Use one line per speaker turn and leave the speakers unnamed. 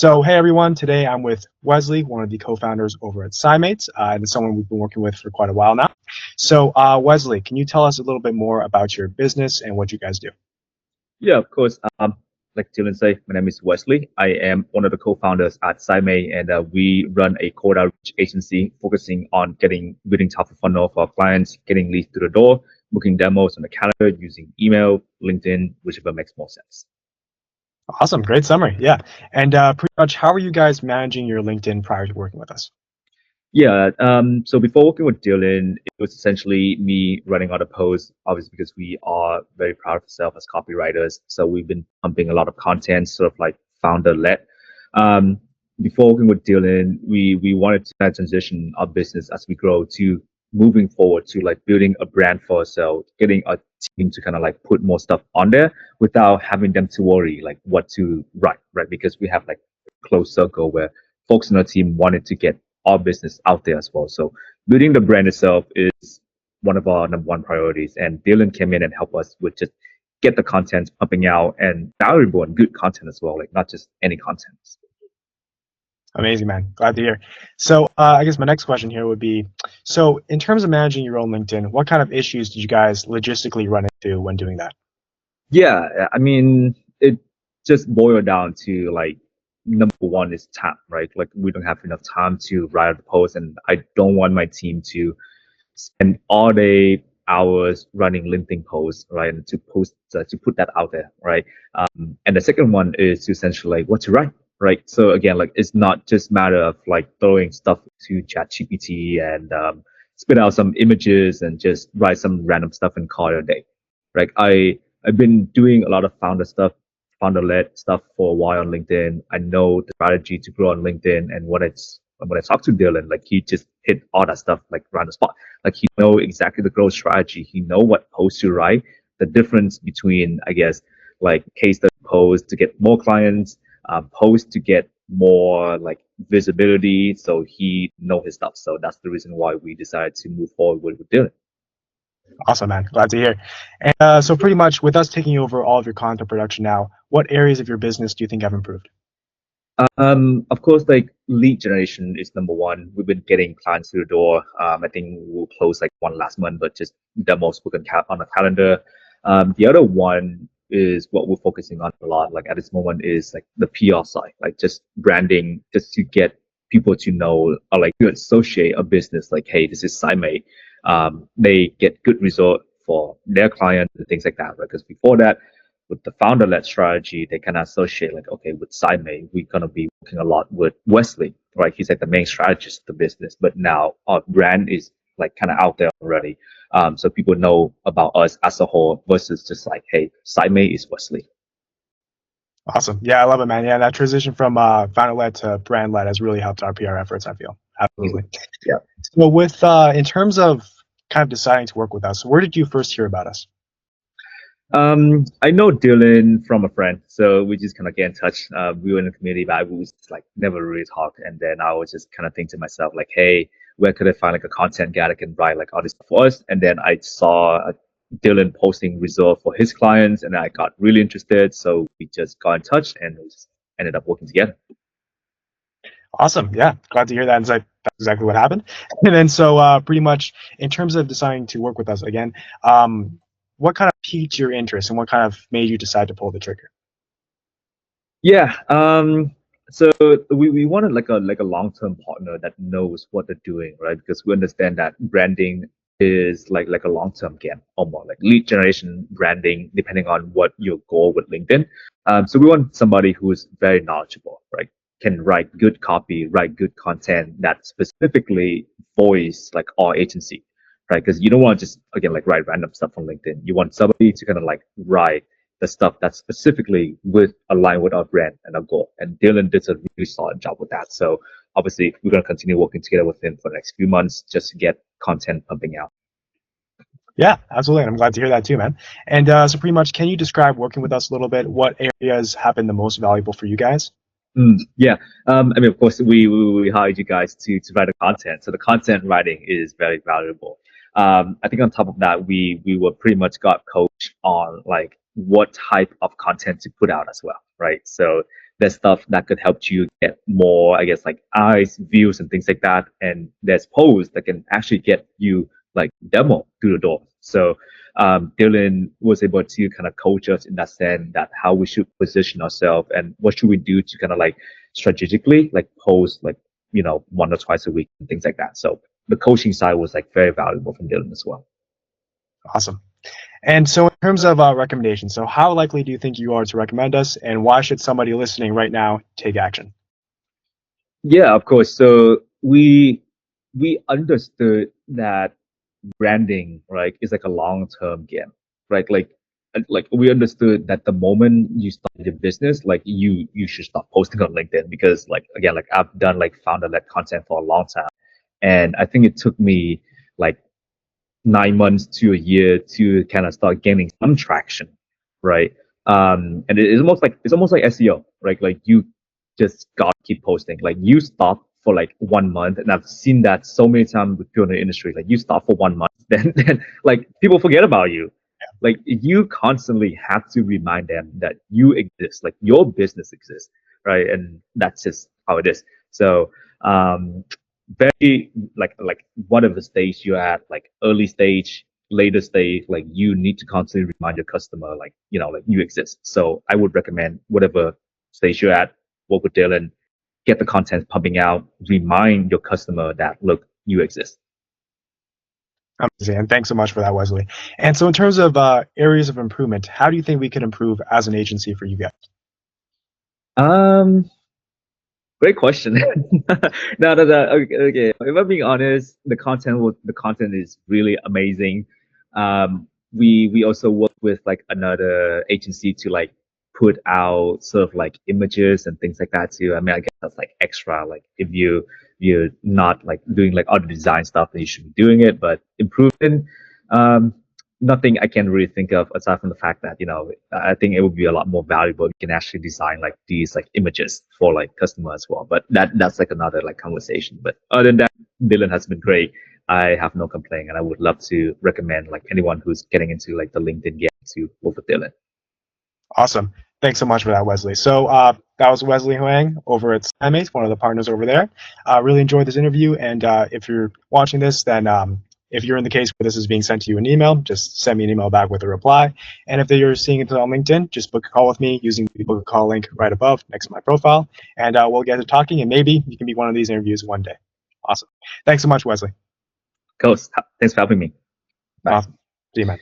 So, hey everyone, today I'm with Wesley, one of the co-founders over at Cymate, and someone we've been working with for quite a while now. So, Wesley, can you tell us a little bit more about your business and what you guys do?
Yeah, of course. Like Dylan say, my name is Wesley. I am one of the co-founders at Cymate, and we run a cold outreach agency focusing on building top of funnel for our clients, getting leads through the door, booking demos on the calendar using email, LinkedIn, whichever makes more sense.
Awesome, great summary. Yeah, and pretty much, how are you guys managing your LinkedIn prior to working with us?
Yeah. So before working with Dylan, it was essentially me running all the posts, obviously because we are very proud of ourselves as copywriters. So we've been pumping a lot of content, sort of like founder led. Um, Before working with Dylan, we wanted to kind of transition our business as we grow to moving forward to like building a brand for ourselves, getting our team to kind of like put more stuff on there without having them to worry like what to write, right? Because we have like a close circle where folks in our team wanted to get our business out there as well. So building the brand itself is one of our number one priorities. And Dylan came in and helped us with just get the content pumping out and valuable and good content as well, like not just any content.
Amazing, man. Glad to hear. So, I guess my next question here would be, so in terms of managing your own LinkedIn, what kind of issues did you guys logistically run into when doing that?
Yeah, I mean, it just boiled down to like number one is time, right? Like we don't have enough time to write the post, and I don't want my team to spend all day hours running LinkedIn posts, right? And to post to put that out there, right? And the second one is to essentially like what to write, right? So again, like it's not just matter of like throwing stuff to ChatGPT and spit out some images and just write some random stuff and call it a day, right? I've been doing a lot of founder-led stuff for a while on LinkedIn. I know the strategy to grow on LinkedIn, and when I talked to Dylan, like he just hit all that stuff like around the spot. Like he know exactly the growth strategy. He know what post to write. The difference between, I guess, like case study post to get more clients, post to get more like visibility. So he know his stuff. So that's the reason why we decided to move forward with Dylan.
Awesome, man. Glad to hear. And so, pretty much, with us taking over all of your content production now, what areas of your business do you think have improved?
Of course, like lead generation is number one. We've been getting clients through the door. I think we'll close like one last month, but just demos book on the calendar. The other one is what we're focusing on a lot, like at this moment, is like the PR side, like just branding, just to get people to know or like to associate a business like, hey, this is Cymate. They get good result for their clients and things like that. Right? Because before that, with the founder-led strategy, they kind of associate like, okay, with Cymate, we're gonna be working a lot with Wesley, right? He's like the main strategist of the business, but now our brand is like kind of out there already. So people know about us as a whole versus just like, hey, Cymate is Wesley.
Awesome. Yeah, I love it, man. Yeah, that transition from founder-led to brand-led has really helped our PR efforts, I feel.
Mhm.
Absolutely.
Yeah.
So, with in terms of kind of deciding to work with us, where did you first hear about us?
I know Dylan from a friend, so we just kind of get in touch. We were in the community, but we was like never really talked. And then I was just kind of think to myself, like, hey, where could I find like a content guy that can write like all this stuff for us? And then I saw Dylan posting result for his clients, and I got really interested. So we just got in touch, and we just ended up working together.
Awesome. Yeah, glad to hear that. That's exactly what happened. And then, so pretty much in terms of deciding to work with us again, what kind of piqued your interest and what kind of made you decide to pull the trigger?
Yeah. So we wanted like a long-term partner that knows what they're doing, right? Because we understand that branding is like a long-term game, almost like lead generation branding, depending on what your goal with LinkedIn. So we want somebody who is very knowledgeable, right? Can write good copy, write good content that specifically voice like our agency, right? Because you don't want to just again like write random stuff on LinkedIn. You want somebody to kind of like write the stuff that's specifically with aligned with our brand and our goal. And Dylan did a really solid job with that. So obviously we're going to continue working together with him for the next few months just to get content pumping out.
Yeah, absolutely. And I'm glad to hear that too, man. And so, pretty much, can you describe working with us a little bit? What areas have been the most valuable for you guys?
Yeah. I mean, of course, we hired you guys to write the content. So the content writing is very valuable. I think on top of that, we were pretty much got coached on like what type of content to put out as well, right? So there's stuff that could help you get more, I guess, like eyes, views, and things like that. And there's posts that can actually get you like demo through the door. So Dylan was able to kind of coach us in that sense that how we should position ourselves and what should we do to kind of like strategically like post like, you know, 1 or 2 times a week and things like that. So the coaching side was like very valuable from Dylan as well.
Awesome. And so, in terms of recommendations, so how likely do you think you are to recommend us, and why should somebody listening right now take action?
Yeah, of course. So we understood that branding, right, is like a long-term game, right? Like we understood that the moment you start your business, like you should start posting on LinkedIn because like again, like I've done like founder-led content for a long time. And I think it took me like 9 months to a year to kind of start gaining some traction, right? And it's almost like SEO, right? Like you just gotta keep posting. Like you stop for like 1 month, and I've seen that so many times with people in the industry. Like you stop for 1 month, then like people forget about you. Like you constantly have to remind them that you exist, like your business exists, right? And that's just how it is. So very like whatever stage you're at, like early stage, later stage, like you need to constantly remind your customer, like, you know, like you exist. So I would recommend whatever stage you're at, work with Dylan, get the content pumping out, remind your customer that look, you exist.
Amazing. And thanks so much for that, Wesley. And so, in terms of areas of improvement, how do you think we could improve as an agency for you guys?
Um, Great question. No. Okay, okay. If I'm being honest, the content is really amazing. We also work with like another agency to like put out sort of like images and things like that too. I mean, I guess that's like extra. Like if you're not like doing like other design stuff, then you should be doing it. But improvement, um, nothing I can really think of aside from the fact that, you know, I think it would be a lot more valuable if you can actually design like these like images for like customer as well. But that's like another like conversation. But other than that, Dylan has been great. I have no complaint, and I would love to recommend like anyone who's getting into like the LinkedIn game to work with Dylan.
Awesome. Thanks so much for that, Wesley. So that was Wesley Huang over at Cymate, one of the partners over there. Really enjoyed this interview. And if you're watching this, then if you're in the case where this is being sent to you an email, just send me an email back with a reply. And if you're seeing it on LinkedIn, just book a call with me using the book a call link right above next to my profile. And we'll get to talking, and maybe you can be one of these interviews one day. Awesome. Thanks so much, Wesley.
Cool. Thanks for having me. Bye.
Awesome. See you, man.